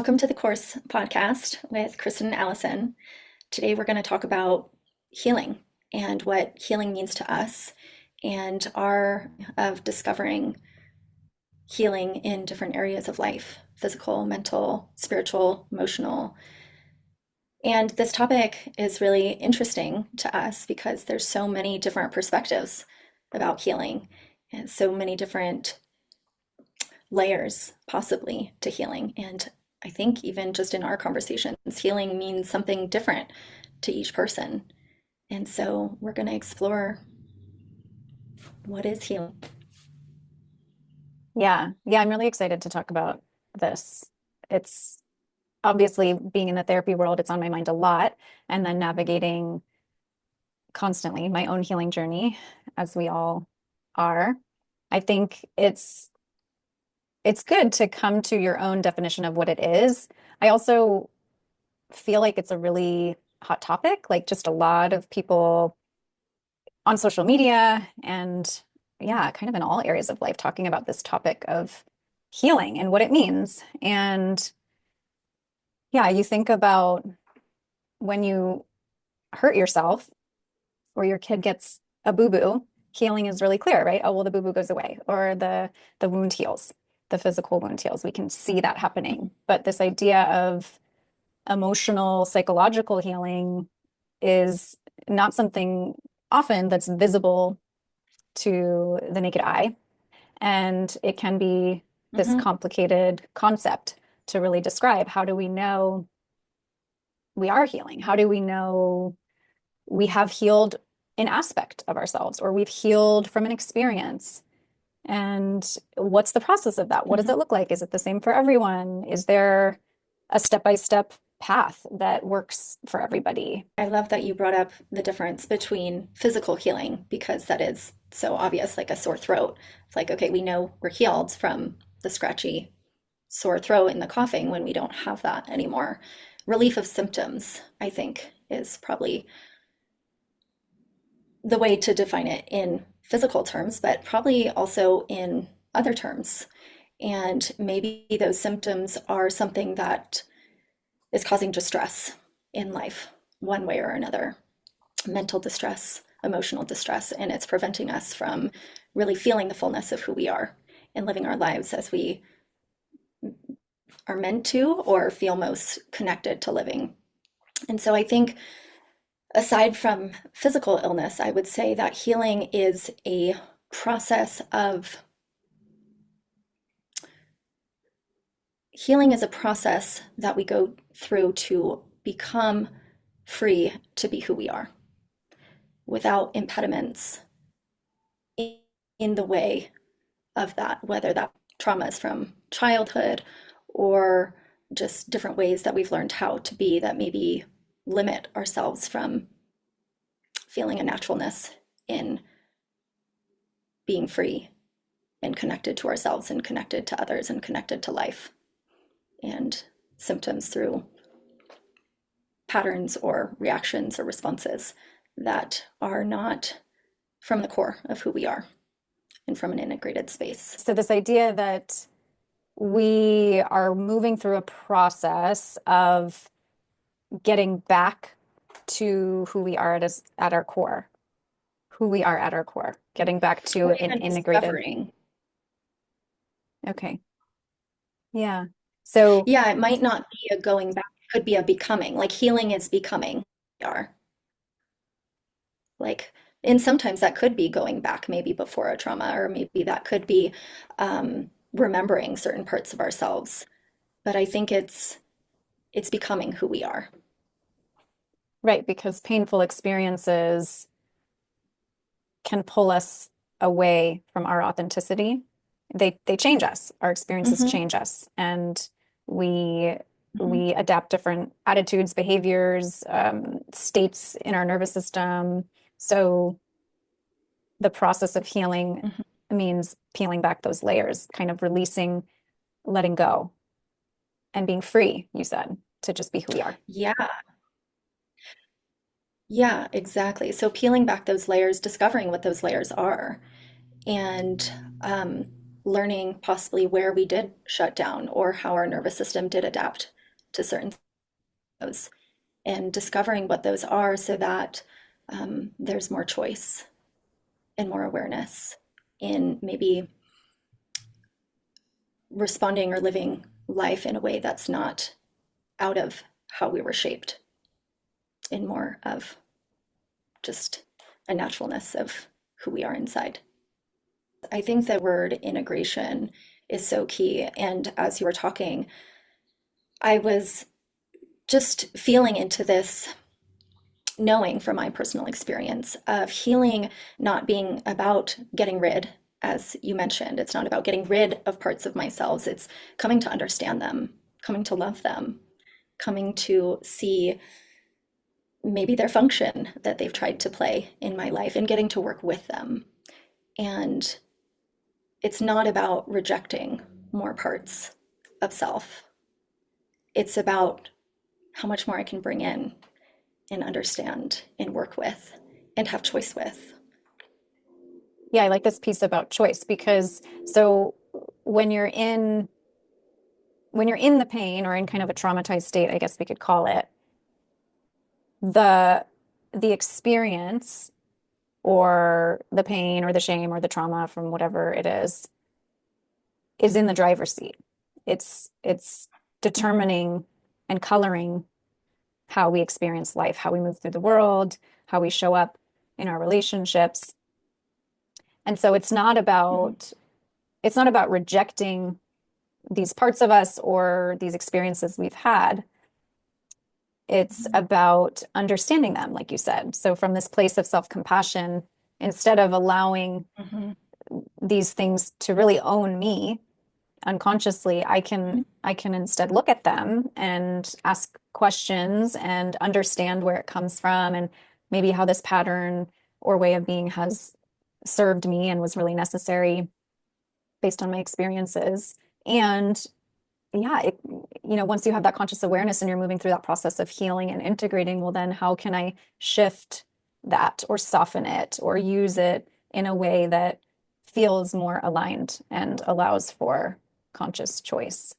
Welcome to the Course podcast with Kristen and Allison. Today we're going to talk about healing and what healing means to us and our of discovering healing in different areas of life, physical, mental, spiritual, emotional. And this topic is really interesting to us because there's so many different perspectives about healing and so many different layers possibly to healing. And I think even just in our conversations, healing means something different to each person. And so we're going to explore what is healing. Yeah, I'm really excited to talk about this. It's obviously being in the therapy world, it's on my mind a lot, and then navigating constantly my own healing journey, as we all are. I think it's good to come to your own definition of what it is. I also feel like it's a really hot topic, like just a lot of people on social media and yeah, kind of in all areas of life talking about this topic of healing and what it means. And yeah, you think about when you hurt yourself or your kid gets a boo-boo, healing is really clear, right? Oh, well, the boo-boo goes away or the wound heals, the physical wound heals. We can see that happening. But this idea of emotional, psychological healing is not something often that's visible to the naked eye. And it can be this Mm-hmm. complicated concept to really describe. How do we know we are healing? How do we know we have healed an aspect of ourselves or we've healed from an experience? And what's the process of that? What does Mm-hmm. it look like? Is it the same for everyone? Is there a step-by-step path that works for everybody? I love that you brought up the difference between physical healing because that is so obvious, like a sore throat. It's like, okay, we know we're healed from the scratchy sore throat and the coughing when we don't have that anymore. Relief of symptoms, I think, is probably the way to define it in physical terms, but probably also in other terms. And maybe those symptoms are something that is causing distress in life, one way or another, mental distress, emotional distress, and it's preventing us from really feeling the fullness of who we are and living our lives as we are meant to or feel most connected to living. And so I think aside from physical illness, I would say that healing is a process of healing is a process that we go through to become free to be who we are without impediments in the way of that, whether that trauma is from childhood or just different ways that we've learned how to be that maybe limit ourselves from feeling a naturalness in being free and connected to ourselves and connected to others and connected to life and symptoms through patterns or reactions or responses that are not from the core of who we are and from an integrated space. So this idea that we are moving through a process of getting back to who we are at our core, who we are at our core, getting back to Or an even integrated. discovering. Okay. Yeah. So, Yeah, it might not be a going back, it could be a becoming. Like healing is becoming we are. Like, and sometimes that could be going back maybe before a trauma, or maybe that could be remembering certain parts of ourselves. But I think it's becoming who we are. right, because painful experiences can pull us away from our authenticity. They change us. Our experiences Hmm. change us, and we Hmm. we adapt different attitudes, behaviors, states in our nervous system. So the process of healing Hmm. means peeling back those layers, kind of releasing, letting go, and being free, you said, to just be who we are. Yeah, yeah, exactly. So peeling back those layers, discovering what those layers are, and learning possibly where we did shut down or how our nervous system did adapt to certain things and discovering what those are so that there's more choice and more awareness in maybe responding or living life in a way that's not out of how we were shaped, in more of just a naturalness of who we are inside. I think the word integration is so key. And as you were talking, I was just feeling into this knowing from my personal experience of healing not being about getting rid, as you mentioned, it's not about getting rid of parts of myself. It's coming to understand them, coming to love them, coming to see maybe their function that they've tried to play in my life and getting to work with them. And it's not about rejecting more parts of self. It's about how much more I can bring in and understand and work with and have choice with. Yeah, I like this piece about choice because so when you're in the pain or in kind of a traumatized state, I guess we could call it, the the experience or the pain or the shame or the trauma from whatever it is in the driver's seat. It's determining and coloring how we experience life, how we move through the world, how we show up in our relationships. And so Mhm. it's not about rejecting these parts of us or these experiences we've had. It's about understanding them, like you said. So from this place of self-compassion, instead of allowing Mhm. these things to really own me unconsciously, I can instead look at them and ask questions and understand where it comes from and maybe how this pattern or way of being has served me and was really necessary based on my experiences. And yeah, once you have that conscious awareness and you're moving through that process of healing and integrating, well, then how can I shift that or soften it or use it in a way that feels more aligned and allows for conscious choice?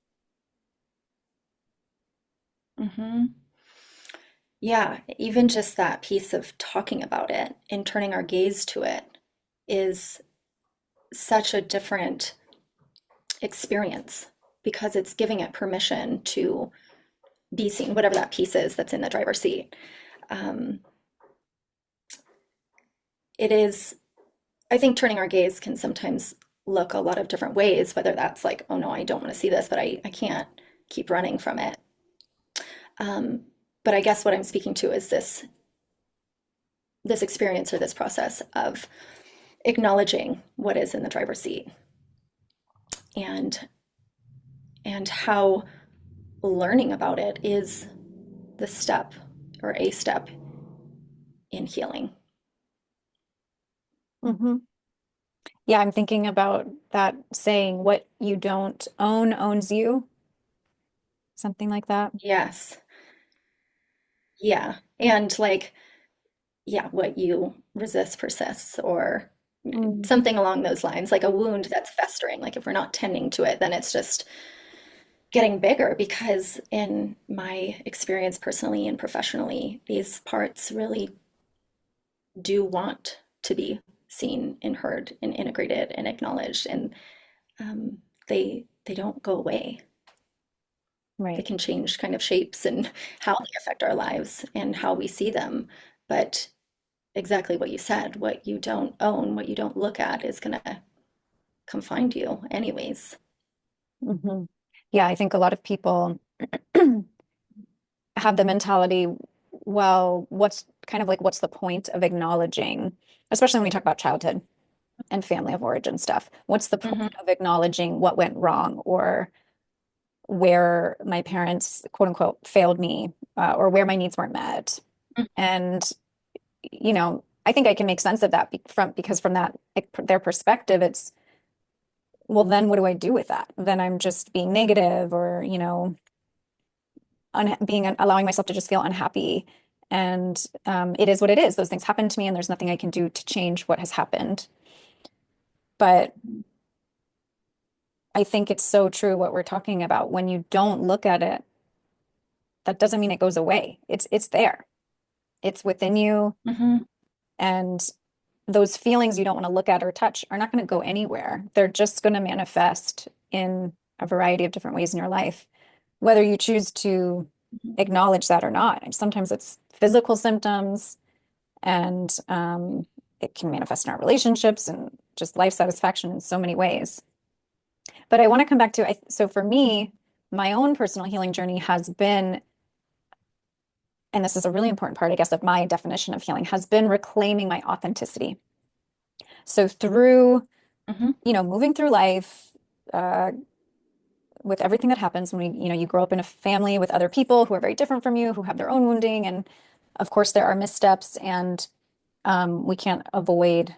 Mhm. Yeah, even just that piece of talking about it and turning our gaze to it is such a different experience because it's giving it permission to be seen, whatever that piece is that's in the driver's seat. Um, it is, I think turning our gaze can sometimes look a lot of different ways, whether that's like, oh no, I don't want to see this, but I can't keep running from it. Um, but I guess what I'm speaking to is this experience or this process of acknowledging what is in the driver's seat and how learning about it is the step or a step in healing. Hmm. Yeah, I'm thinking about that saying, what you don't own owns you, something like that. Yes. Yeah. And like, yeah, what you resist persists, or Mm. something along those lines, like a wound that's festering. Like if we're not tending to it, then it's just getting bigger because in my experience personally and professionally, these parts really do want to be seen and heard and integrated and acknowledged, and um, they don't go away. They Right. can change kind of shapes and how they affect our lives and how we see them, but exactly what you said, what you don't own, what you don't look at is going to come find you anyways. Hmm. Yeah, I think a lot of people have the mentality, well, what's the point of acknowledging, especially when we talk about childhood and family of origin stuff? What's the Hmm. point of acknowledging what went wrong or where my parents, quote unquote, failed me, or where my needs weren't met? And, I think I can make sense of that because from that, like, their perspective, it's, well, then what do I do with that? Then I'm just being negative or, allowing myself to just feel unhappy. And it is what it is. Those things happen to me, and there's nothing I can do to change what has happened. But I think it's so true what we're talking about. When you don't look at it, that doesn't mean it goes away. It's there. It's within you, Hmm. and those feelings you don't want to look at or touch are not going to go anywhere. They're just going to manifest in a variety of different ways in your life, whether you choose to acknowledge that or not. And sometimes it's physical symptoms, and it can manifest in our relationships and just life satisfaction in so many ways. But I want to come back to, so for me, my own personal healing journey has been, and this is a really important part, I guess, of my definition of healing, has been reclaiming my authenticity. So through, Hmm. moving through life, uh, with everything that happens when you grow up in a family with other people who are very different from you, who have their own wounding, and of course there are missteps, and we can't avoid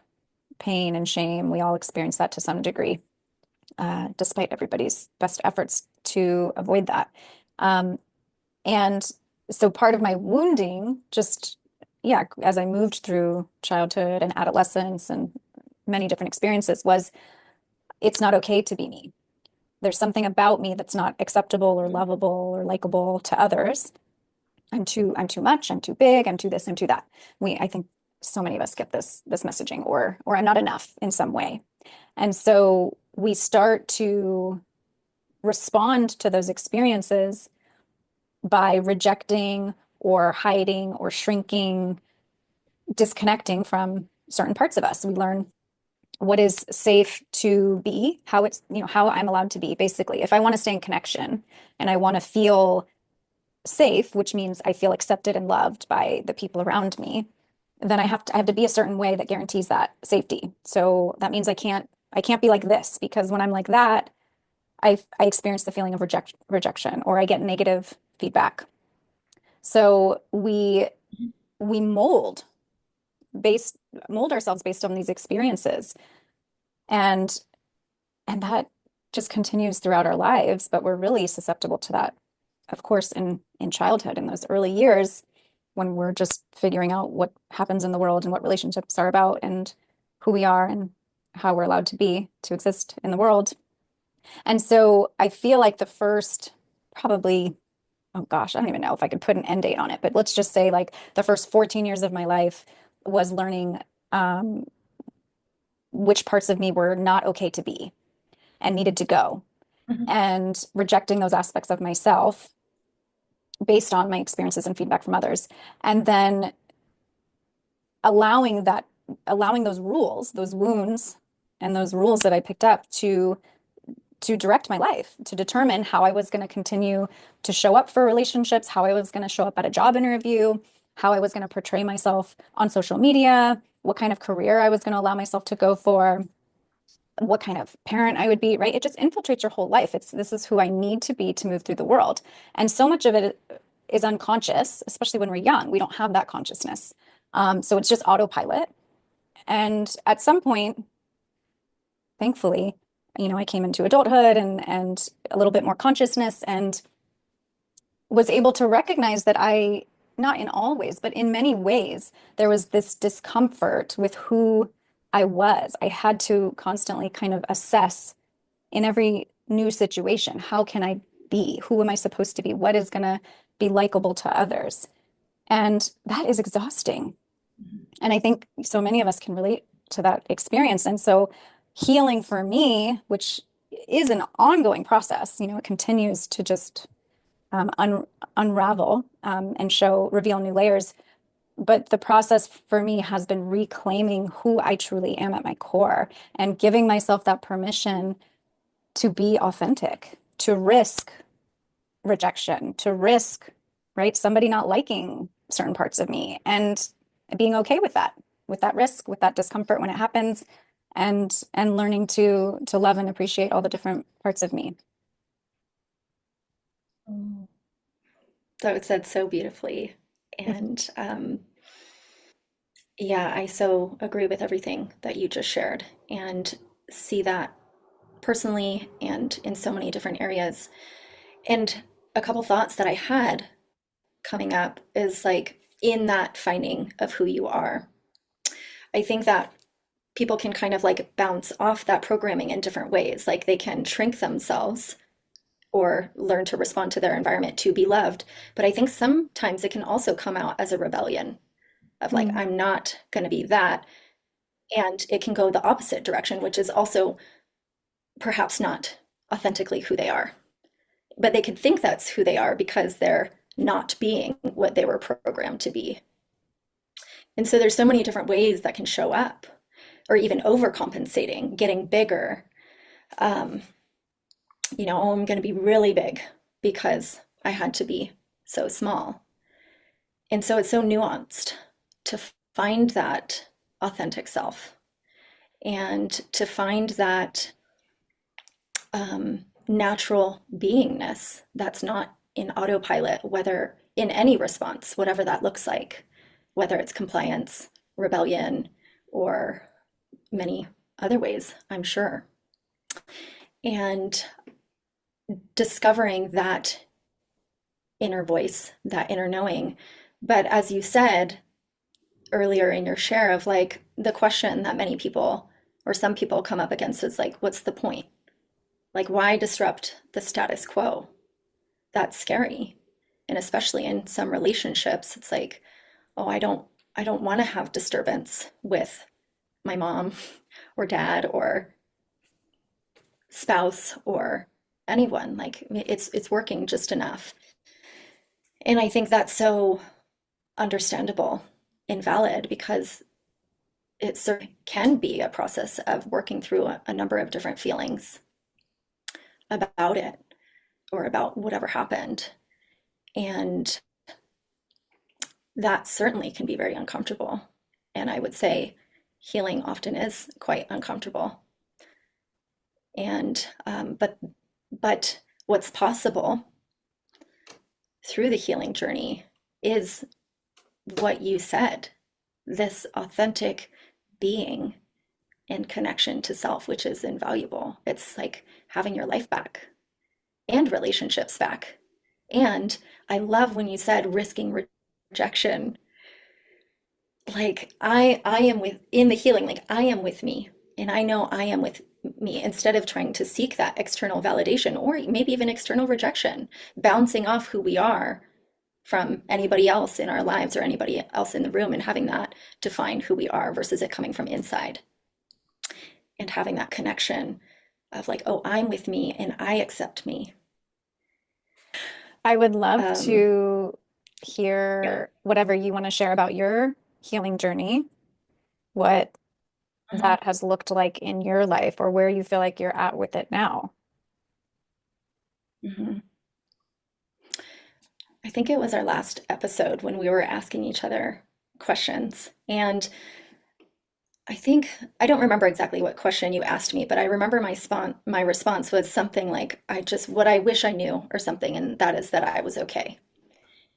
pain and shame. We all experience that to some degree, despite everybody's best efforts to avoid that. Um, and so part of my wounding, just, yeah, as I moved through childhood and adolescence and many different experiences, was it's not okay to be me. There's something about me that's not acceptable or lovable or likable to others. I'm too much, I'm too big, I'm too this, I'm too that. I think so many of us get this messaging, or I'm not enough in some way. And so we start to respond to those experiences by rejecting or hiding or shrinking, disconnecting from certain parts of us. We learn what is safe to be, how how I'm allowed to be, basically. If I want to stay in connection and I want to feel safe, which means I feel accepted and loved by the people around me, then I have to be a certain way that guarantees that safety. So that means I can't be like this, because when I'm like that, I experience the feeling of rejection, or I get negative feedback. So we based mold ourselves based on these experiences, and that just continues throughout our lives. But we're really susceptible to that, of course, in childhood, in those early years, when we're just figuring out what happens in the world and what relationships are about and who we are and how we're allowed to exist in the world. And so I feel like the first, probably, oh gosh, I don't even know if I could put an end date on it, but let's just say like the first 14 years of my life was learning um, which parts of me were not okay to be and needed to go, Hmm. and rejecting those aspects of myself based on my experiences and feedback from others. And then allowing that, allowing those rules, those wounds, and those rules that I picked up to direct my life, to determine how I was going to continue to show up for relationships, how I was going to show up at a job interview, how I was going to portray myself on social media, what kind of career I was going to allow myself to go for, what kind of parent I would be, right? It just infiltrates your whole life. This is who I need to be to move through the world. And so much of it is unconscious, especially when we're young. We don't have that consciousness. So it's just autopilot. And at some point, thankfully, I came into adulthood and a little bit more consciousness, and was able to recognize that not in all ways, but in many ways, there was this discomfort with who I was. I had to constantly kind of assess in every new situation, how can I be? Who am I supposed to be? What is going to be likable to others? And that is exhausting. And I think so many of us can relate to that experience. And so healing for me, which is an ongoing process, it continues to just unravel and reveal new layers. But the process for me has been reclaiming who I truly am at my core, and giving myself that permission to be authentic, to risk rejection, to risk, right, somebody not liking certain parts of me, and being okay with that risk, with that discomfort when it happens, and learning to love and appreciate all the different parts of me. That was said so beautifully. And yeah, I so agree with everything that you just shared and see that personally and in so many different areas. And a couple thoughts that I had coming up is like in that finding of who you are. I think that people can kind of like bounce off that programming in different ways. Like they can shrink themselves or learn to respond to their environment to be loved. But I think sometimes it can also come out as a rebellion of like, Mm. I'm not going to be that. And it can go the opposite direction, which is also perhaps not authentically who they are. But they could think that's who they are because they're not being what they were programmed to be. And so there's so many different ways that can show up, or even overcompensating, getting bigger. Um, oh, I'm going to be really big because I had to be so small. And so it's so nuanced to find that authentic self and to find that natural beingness that's not in autopilot, whether in any response, whatever that looks like, whether it's compliance, rebellion, or many other ways, I'm sure. And discovering that inner voice, that inner knowing. But as you said earlier in your share of like the question that many people or some people come up against is like, what's the point? Like, why disrupt the status quo? That's scary. And especially in some relationships, it's like, oh, I don't want to have disturbance with my mom or dad or spouse or anyone. Like it's working just enough. And I think that's so understandable and valid because it certainly can be a process of working through a number of different feelings about it or about whatever happened. And that certainly can be very uncomfortable. And I would say healing often is quite uncomfortable. And but what's possible through the healing journey is what you said, this authentic being and connection to self, which is invaluable. It's like having your life back and relationships back. And I love when you said risking rejection. Like I am with in the healing, like I am with me and I know I am with me instead of trying to seek that external validation or maybe even external rejection, bouncing off who we are from anybody else in our lives or anybody else in the room and having that define who we are versus it coming from inside and having that connection of like, oh, I'm with me and I accept me. I would love Um, to yeah. hear whatever you want to share about your healing journey, what Mhm. that has looked like in your life, or where you feel like you're at with it now. Mhm. I think it was our last episode when we were asking each other questions. And I think I don't remember exactly what question you asked me, but I remember my response was something like, I just what I wish I knew or something, and that is that I was okay.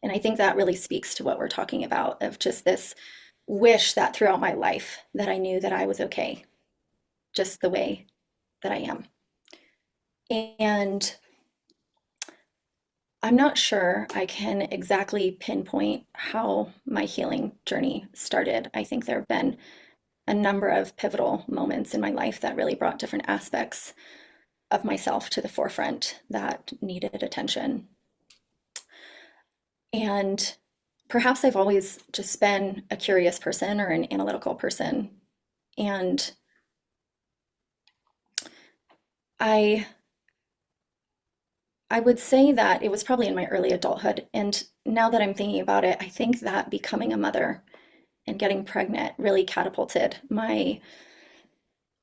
And I think that really speaks to what we're talking about of just this wish that throughout my life that I knew that I was okay, just the way that I am. And I'm not sure I can exactly pinpoint how my healing journey started. I think there have been a number of pivotal moments in my life that really brought different aspects of myself to the forefront that needed attention. And perhaps I've always just been a curious person or an analytical person. And I I would say that it was probably in my early adulthood. And now that I'm thinking about it, I think that becoming a mother and getting pregnant really catapulted my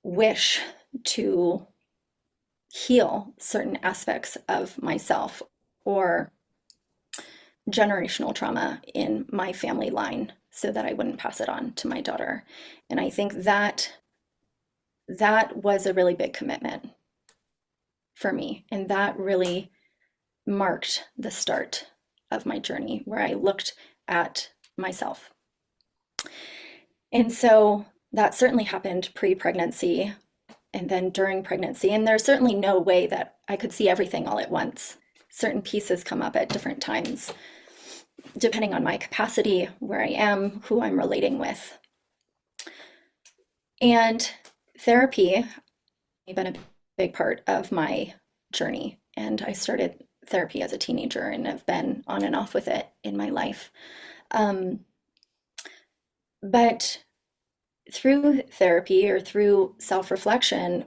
wish to heal certain aspects of myself or generational trauma in my family line so that I wouldn't pass it on to my daughter. And I think that was a really big commitment for me. And that really marked the start of my journey where I looked at myself. And so that certainly happened pre-pregnancy and then during pregnancy. And there's certainly no way that I could see everything all at once. Certain pieces come up at different times, depending on my capacity, where I am, who I'm relating with. And therapy has been a big part of my journey. And I started therapy as a teenager and have been on and off with it in my life. Um, but through therapy or through self-reflection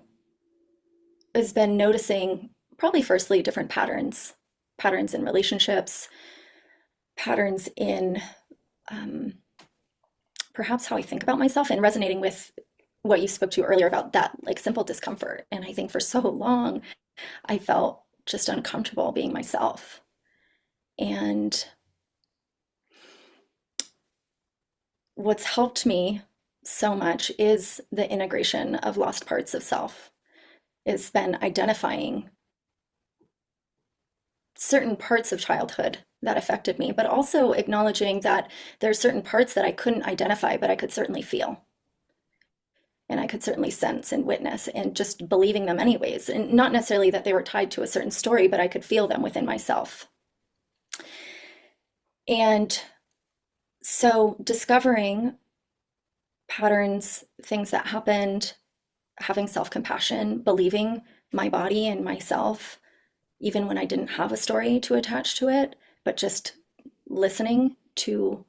has been noticing probably firstly different patterns in relationships, patterns in um, perhaps how I think about myself, and resonating with what you spoke to earlier about that like simple discomfort. And I think for so long I felt just uncomfortable being myself. And what's helped me so much is the integration of lost parts of self. It's been identifying certain parts of childhood that affected me, but also acknowledging that there are certain parts that I couldn't identify, but I could certainly feel. And I could certainly sense and witness, and just believing them anyways. And not necessarily that they were tied to a certain story, but I could feel them within myself. And so discovering patterns, things that happened, having self-compassion, believing my body and myself, even when I didn't have a story to attach to it, but just listening to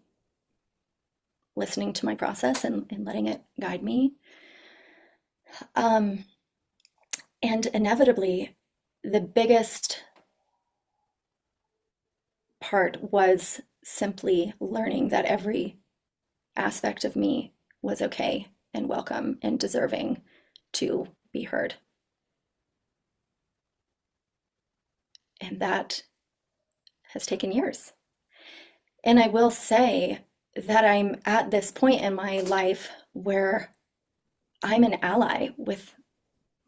my process and letting it guide me. Um, and inevitably, the biggest part was simply learning that every aspect of me was okay and welcome and deserving to be heard. And that has taken years. And I will say that I'm at this point in my life where I'm an ally with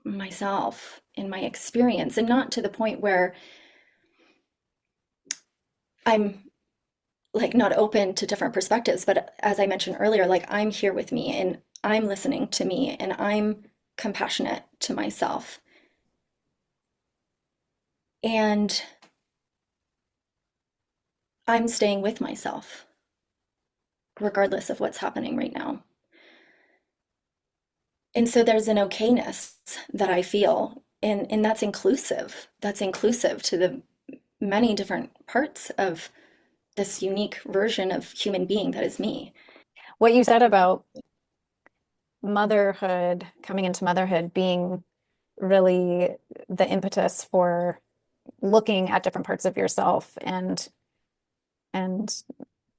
myself in my experience, and not to the point where I'm like not open to different perspectives, but as I mentioned earlier, like I'm here with me and I'm listening to me and I'm compassionate to myself. And I'm staying with myself, regardless of what's happening right now. And so there's an okayness that I feel, and that's inclusive. That's inclusive to the many different parts of this unique version of human being that is me. What you said about motherhood, coming into motherhood being really the impetus for looking at different parts of yourself and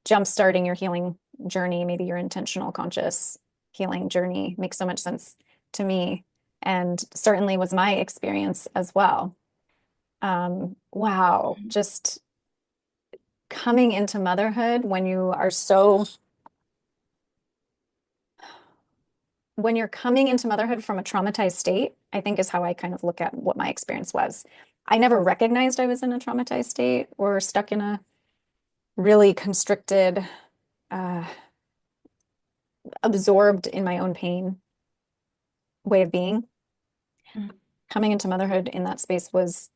jump-starting your healing journey, maybe your intentional conscious healing journey makes so much sense to me, and certainly was my experience as well. Wow, just coming into motherhood when you are so when you're coming into motherhood from a traumatized state, I think is how I kind of look at what my experience was. I never recognized I was in a traumatized state or stuck in a really constricted, uh, absorbed in my own pain way of being. Mm. Coming into motherhood in that space was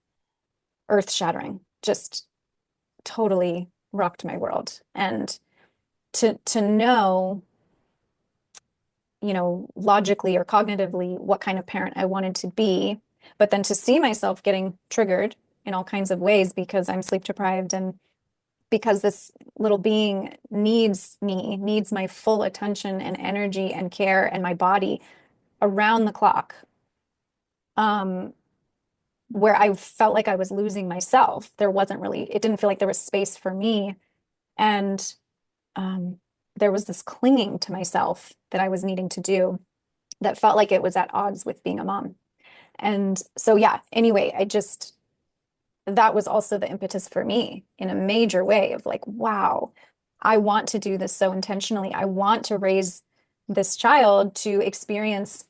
earth-shattering, just totally rocked my world. And to know, logically or cognitively what kind of parent I wanted to be, but then to see myself getting triggered in all kinds of ways because I'm sleep deprived and because this little being needs me, needs my full attention and energy and care and my body around the clock. Where I felt like I was losing myself. It didn't feel like there was space for me. And um, there was this clinging to myself that I was needing to do that felt like it was at odds with being a mom. And so, yeah, anyway, that was also the impetus for me in a major way of like, wow, I want to do this so intentionally. I want to raise this child to experience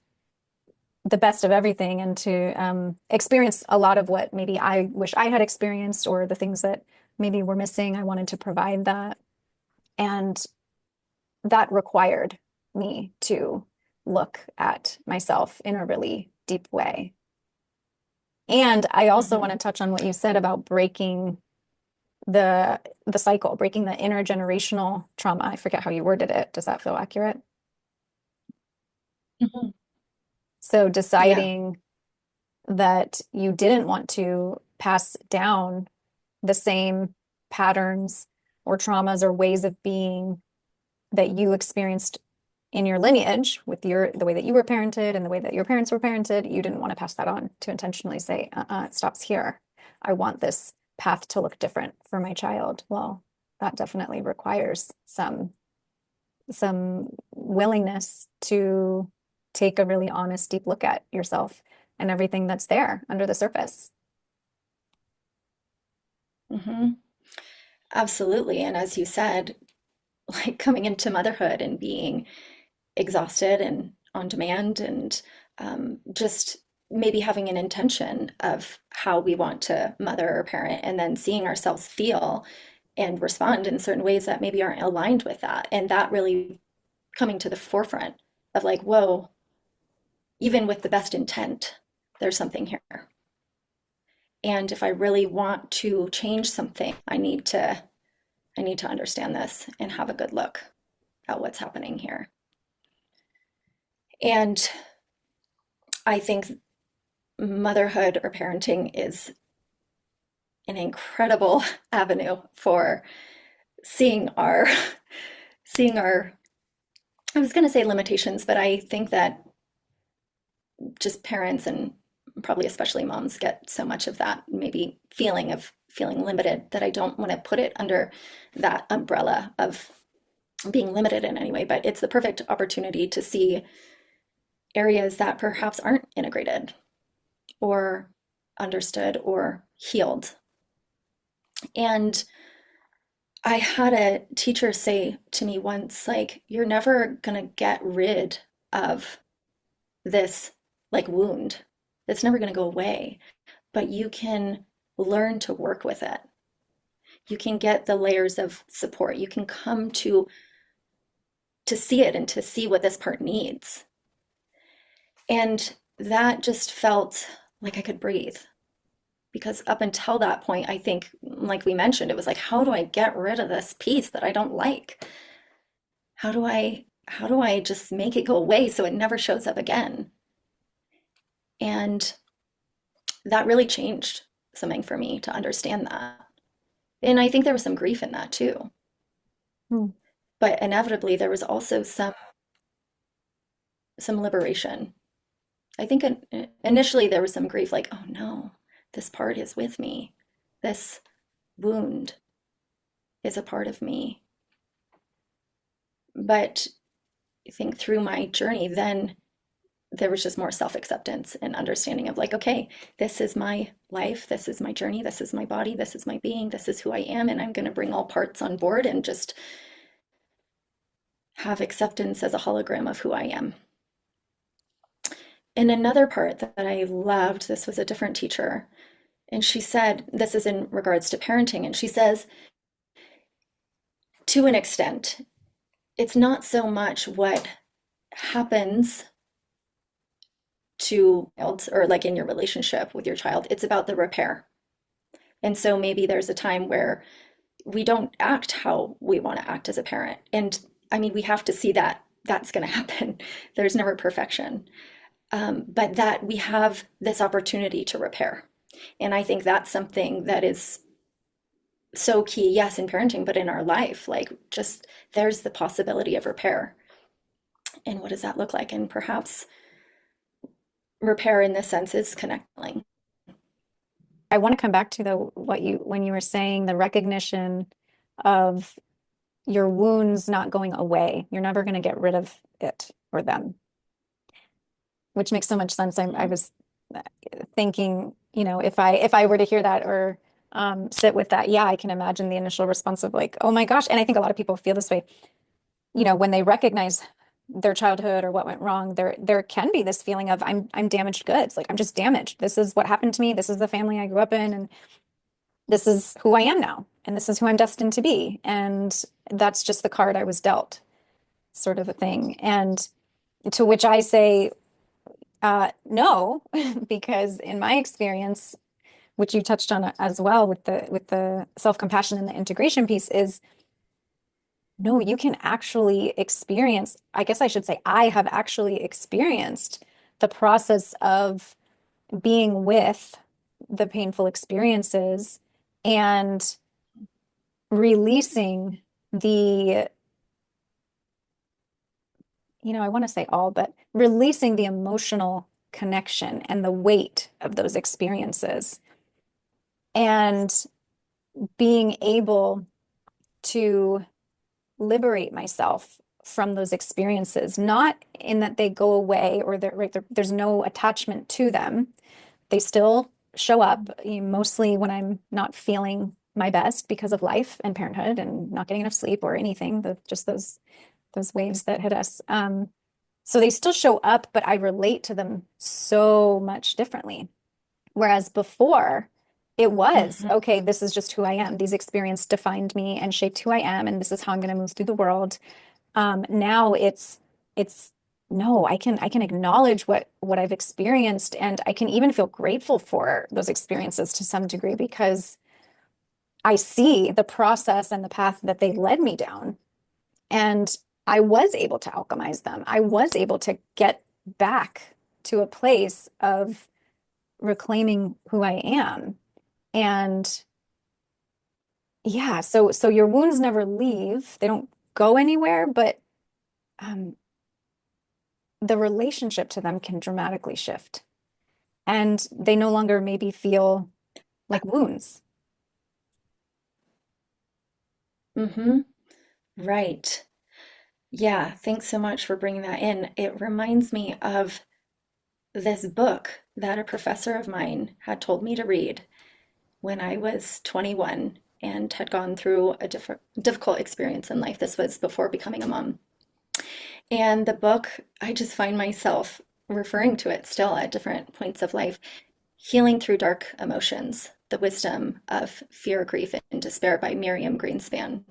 the best of everything and to experience a lot of what maybe I wish I had experienced or the things that maybe were missing. I wanted to provide that. And that required me to look at myself in a really deep way. And I also want to touch on what you said about breaking the cycle, breaking the intergenerational trauma. I forget how you worded it. Does that feel accurate? Mhm. So Yeah. deciding that you didn't want to pass down the same patterns or traumas or ways of being that you experienced in your lineage with the way that you were parented and the way that your parents were parented, you didn't want to pass that on, to intentionally say, it stops here. I want this path to look different for my child. Well, that definitely requires some willingness to take a really honest, deep look at yourself and everything that's there under the surface. Hmm. Absolutely. And as you said, like coming into motherhood and being exhausted and on demand and just maybe having an intention of how we want to mother or parent, and then seeing ourselves feel and respond in certain ways that maybe aren't aligned with that. And that really coming to the forefront of like, whoa, even with the best intent, there's something here. And if I really want to change something, I need to understand this and have a good look at what's happening here. And I think motherhood or parenting is an incredible avenue for seeing our seeing our I was going to say limitations, but I think that just parents and probably especially moms get so much of that maybe feeling of feeling limited that I don't want to put it under that umbrella of being limited in any way, but it's the perfect opportunity to see areas that perhaps aren't integrated or understood or healed. And I had a teacher say to me once, like, you're never gonna get rid of this like wound. It's never gonna go away, but you can learn to work with it. You can get the layers of support. You can come to see it and to see what this part needs. And that just felt like I could breathe. Because up until that point, I think, like we mentioned, it was like, how do I get rid of this piece that I don't like? How do I just make it go away so it never shows up again? And that really changed something for me to understand that. And I think there was some grief in that too. Hmm. But inevitably there was also some liberation. I think initially there was some grief, like, oh no, this part is with me. This wound is a part of me. But I think through my journey, then there was just more self-acceptance and understanding of like, okay, this is my life, this is my journey, this is my body, this is my being, this is who I am, and I'm going to bring all parts on board and just have acceptance as a hologram of who I am. And another part that I loved, this was a different teacher, and she said, this is in regards to parenting, and she says, to an extent, it's not so much what happens to or like in your relationship with your child, it's about the repair. And so maybe there's a time where we don't act how we want to act as a parent. And I mean, we have to see that that's going to happen. There's never perfection. But that we have this opportunity to repair. And I think that's something that is so key, yes, in parenting, but in our life, like just there's the possibility of repair. And what does that look like? And perhaps repair in this sense is connecting. I want to come back to the what you when you were saying the recognition of your wounds not going away. You're never going to get rid of it or them, which makes so much sense. I was thinking, if I were to hear that or sit with that, yeah, I can imagine the initial response of like, oh my gosh. And I think a lot of people feel this way, when they recognize their childhood or what went wrong, there can be this feeling of I'm damaged goods. Like I'm just damaged. This is what happened to me. This is the family I grew up in, and this is who I am now, and this is who I'm destined to be. And that's just the card I was dealt, sort of a thing. And to which I say, no, because in my experience, which you touched on as well with the self-compassion and the integration piece, is no, you can actually experience, I guess I should say, I have actually experienced the process of being with the painful experiences and releasing the, I want to say all, but releasing the emotional connection and the weight of those experiences and being able to liberate myself from those experiences, not in that they go away or there's no attachment to them. They still show up, mostly when I'm not feeling my best because of life and parenthood and not getting enough sleep or anything, just those waves that hit us. So they still show up, but I relate to them so much differently. Whereas before, it was, Mhm. okay, this is just who I am. These experiences defined me and shaped who I am, and this is how I'm going to move through the world. Now it's no, I can acknowledge what I've experienced, and I can even feel grateful for those experiences to some degree because I see the process and the path that they led me down. And I was able to alchemize them. I was able to get back to a place of reclaiming who I am. And yeah, so your wounds never leave. They don't go anywhere, but um, the relationship to them can dramatically shift. And they no longer maybe feel like wounds. Mm-hmm. Right. Yeah, thanks so much for bringing that in. It reminds me of this book that a professor of mine had told me to read when I was 21 and had gone through a difficult experience in life. This was before becoming a mom. And the book, I just find myself referring to it still at different points of life. Healing Through Dark Emotions, The Wisdom of Fear, Grief, and Despair by Miriam Greenspan.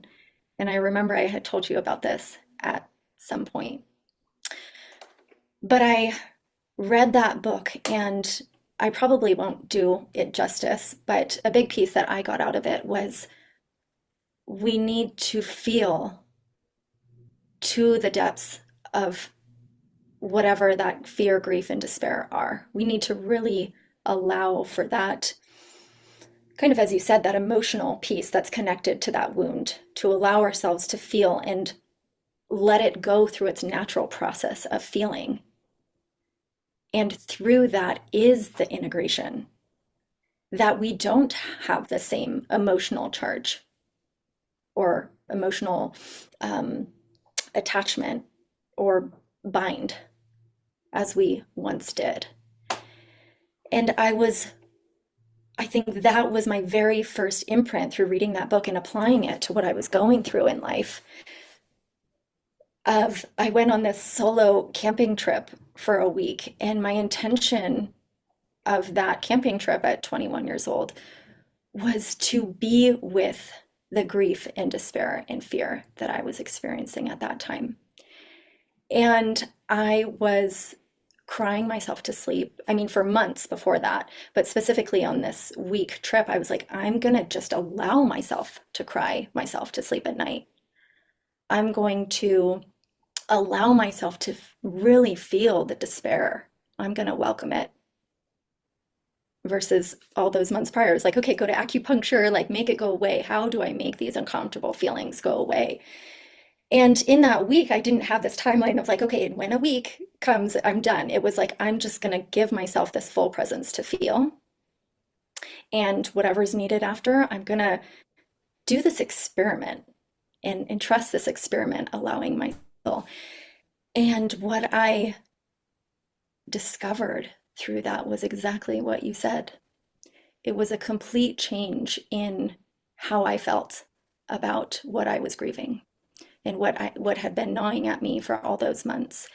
And I remember I had told you about this at some point. But I read that book and I probably won't do it justice, but a big piece that I got out of it was we need to feel to the depths of whatever that fear, grief, and despair are. We need to really allow for that, kind of as you said, that emotional piece that's connected to that wound, to allow ourselves to feel and let it go through its natural process of feeling. And through that is the integration that we don't have the same emotional charge or emotional um, attachment or bind as we once did. And I think that was my very first imprint through reading that book and applying it to what I was going through in life. I went on this solo camping trip for a week, and my intention of that camping trip at 21 years old was to be with the grief and despair and fear that I was experiencing at that time. And I was crying myself to sleep. I mean, for months before that, but specifically on this week trip, I was like, I'm going to just allow myself to cry myself to sleep at night. I'm going to allow myself to really feel the despair. I'm going to welcome it versus all those months prior. It was like, okay, go to acupuncture, like make it go away. How do I make these uncomfortable feelings go away? And in that week, I didn't have this timeline of like, okay, and when a week comes, I'm done. It was like, I'm just going to give myself this full presence to feel. And whatever's needed after, I'm going to do this experiment and trust this experiment, allowing myself. And what I discovered through that was exactly what you said. It was a complete change in how I felt about what I was grieving and what had been gnawing at me for all those months.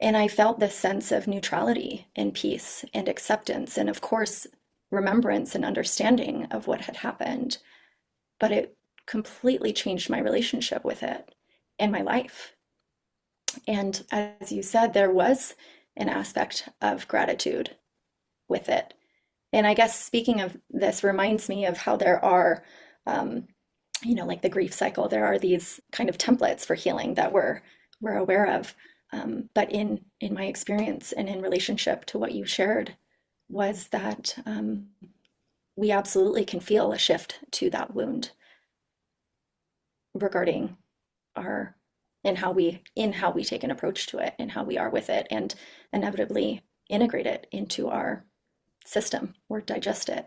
And I felt this sense of neutrality and peace and acceptance and of course remembrance and understanding of what had happened. But it completely changed my relationship with it and my life. And as you said, there was an aspect of gratitude with it. And I guess speaking of this reminds me of how there are um, like the grief cycle, there are these kind of templates for healing that we're aware of. But in my experience and in relationship to what you shared, was that we absolutely can feel a shift to that wound regarding our in how we take an approach to it and how we are with it, and inevitably integrate it into our system or digest it.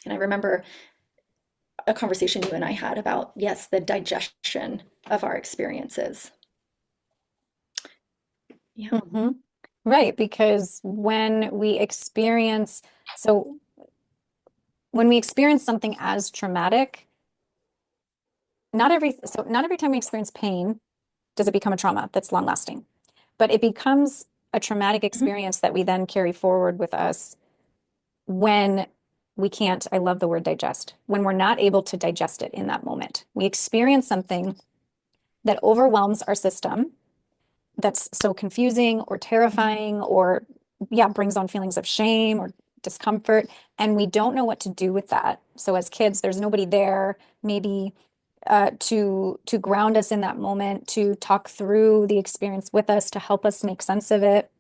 And I remember a conversation you and I had about, yes, the digestion of our experiences. Yeah. Hmm. Right, because so when we experience something as traumatic, not every time we experience pain does it become a trauma that's long lasting, but it becomes a traumatic Mhm. experience that we then carry forward with us when we can't, I love the word digest, when we're not able to digest it in that moment. We experience something that overwhelms our system, that's so confusing or Mhm. terrifying, or yeah, brings on feelings of shame or discomfort, and we don't know what to do with that. So as kids, there's nobody there, maybe to ground us in that moment, to talk through the experience with us, to help us make sense of it,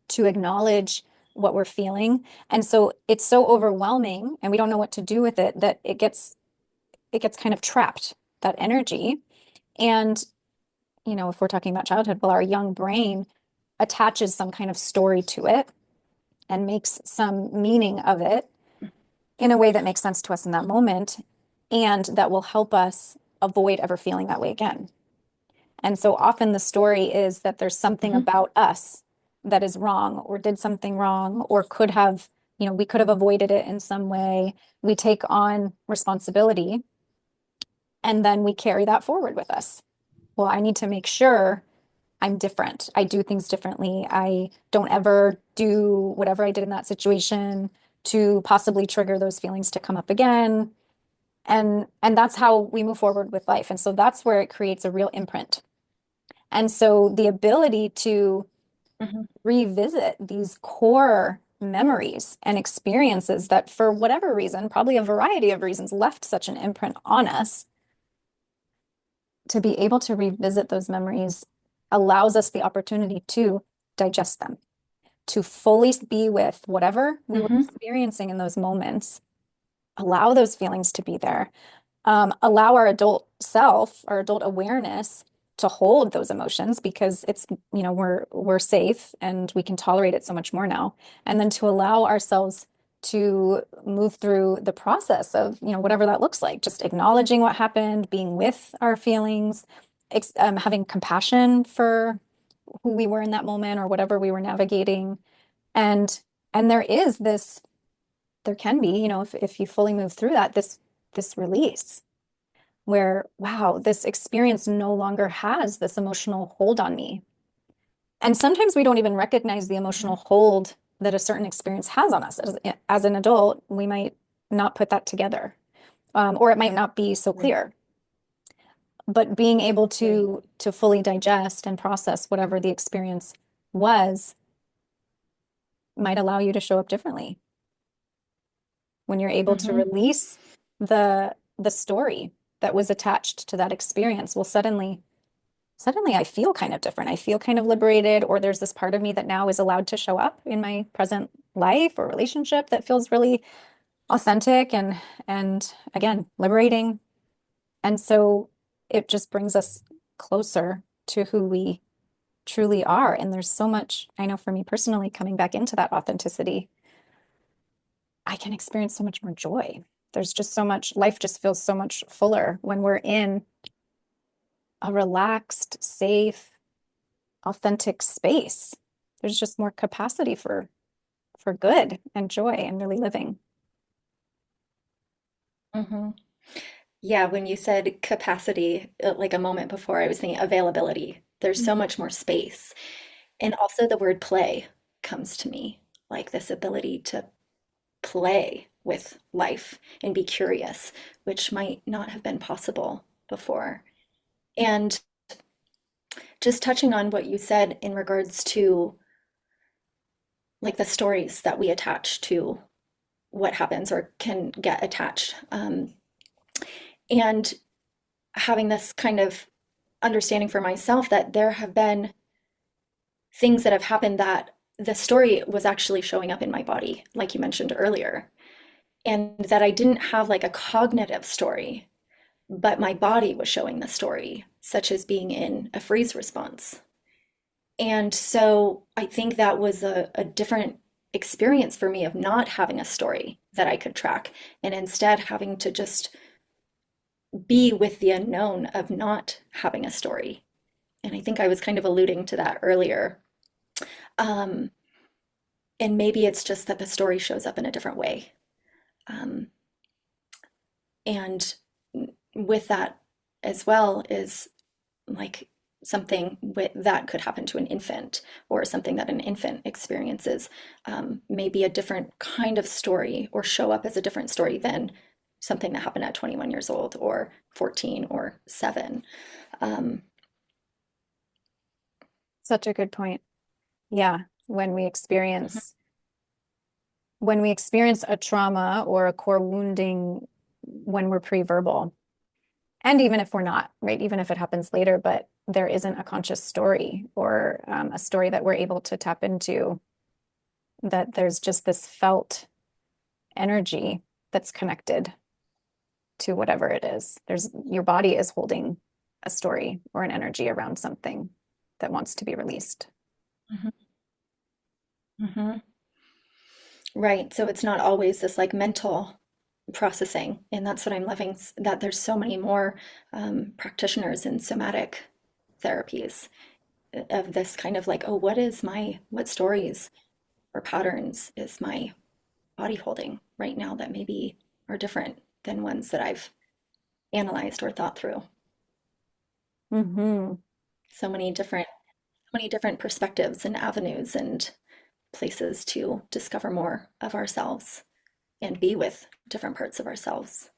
to acknowledge what we're feeling. And so it's so overwhelming and we don't know what to do with it that it gets kind of trapped, that energy. And if we're talking about childhood, well, our young brain attaches some kind of story to it and makes some meaning of it in a way that makes sense to us in that moment, and that will help us avoid ever feeling that way again. And so often the story is that there's something Mhm. about us that is wrong or did something wrong or could have, we could have avoided it in some way. We take on responsibility and then we carry that forward with us. Well, I need to make sure I'm different. I do things differently. I don't ever do whatever I did in that situation to possibly trigger those feelings to come up again. And that's how we move forward with life. And so that's where it creates a real imprint. And so the ability to Mhm. revisit these core memories and experiences that, for whatever reason, probably a variety of reasons, left such an imprint on us, to be able to revisit those memories allows us the opportunity to digest them, to fully be with whatever we were Mhm. experiencing in those moments, allow those feelings to be there, allow our adult self, our adult awareness to hold those emotions because we're safe and we can tolerate it so much more now. And then to allow ourselves to move through the process of, whatever that looks like, just acknowledging what happened, being with our feelings, having compassion for who we were in that moment or whatever we were navigating. And and there can be, if you fully move through that, this release where, wow, this experience no longer has this emotional hold on me. And sometimes we don't even recognize the emotional Mhm. hold that a certain experience has on us. As an adult, we might not put that together, or it might not be so Right. clear. But being able Right. to fully digest and process whatever the experience was might allow you to show up differently when you're able to Mhm. release the story that was attached to that experience. Well, suddenly I feel kind of different. I feel kind of liberated, or there's this part of me that now is allowed to show up in my present life or relationship that feels really authentic and again, liberating. And so it just brings us closer to who we truly are. And there's so much, I know for me personally, coming back into that authenticity, I can experience so much more joy. There's just so much, life just feels so much fuller when we're in a relaxed, safe, authentic space. There's just more capacity for good and joy and really living. Mhm. Yeah, when you said capacity, like a moment before, I was thinking availability. There's so Mhm. much more space. And also the word play comes to me, like this ability to play with life and be curious, which might not have been possible before. And just touching on what you said in regards to like the stories that we attach to what happens or can get attached. And having this kind of understanding for myself that there have been things that have happened that the story was actually showing up in my body, like you mentioned earlier, and that I didn't have like a cognitive story, but my body was showing the story, such as being in a freeze response. And so I think that was a different experience for me of not having a story that I could track and instead having to just be with the unknown of not having a story. And I think I was kind of alluding to that earlier. Um, and maybe it's just that the story shows up in a different way. Um, and with that as well is like something that could happen to an infant or something that an infant experiences, maybe a different kind of story or show up as a different story than something that happened at 21 years old or 14 or 7. Um, Such a good point. Yeah, when we experience a trauma or a core wounding when we're pre-verbal, and even if we're not, right? Even if it happens later, but there isn't a conscious story or a story that we're able to tap into, that there's just this felt energy that's connected to whatever it is. Your body is holding a story or an energy around something that wants to be released. mhm, mhm. Right. So it's not always this like mental processing. And that's what I'm loving, that there's so many more practitioners in somatic therapies of this kind of like, oh, what stories or patterns is my body holding right now that maybe are different than ones that I've analyzed or thought through. Hmm. So many different perspectives and avenues and places to discover more of ourselves and be with different parts of ourselves.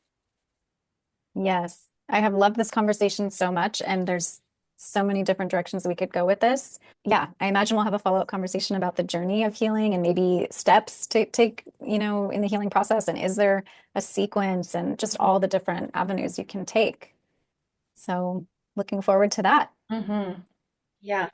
Yes, I have loved this conversation so much, and there's so many different directions we could go with this. Yeah, I imagine we'll have a follow-up conversation about the journey of healing and maybe steps to take, in the healing process. And is there a sequence and just all the different avenues you can take? So looking forward to that. Hmm. Yeah.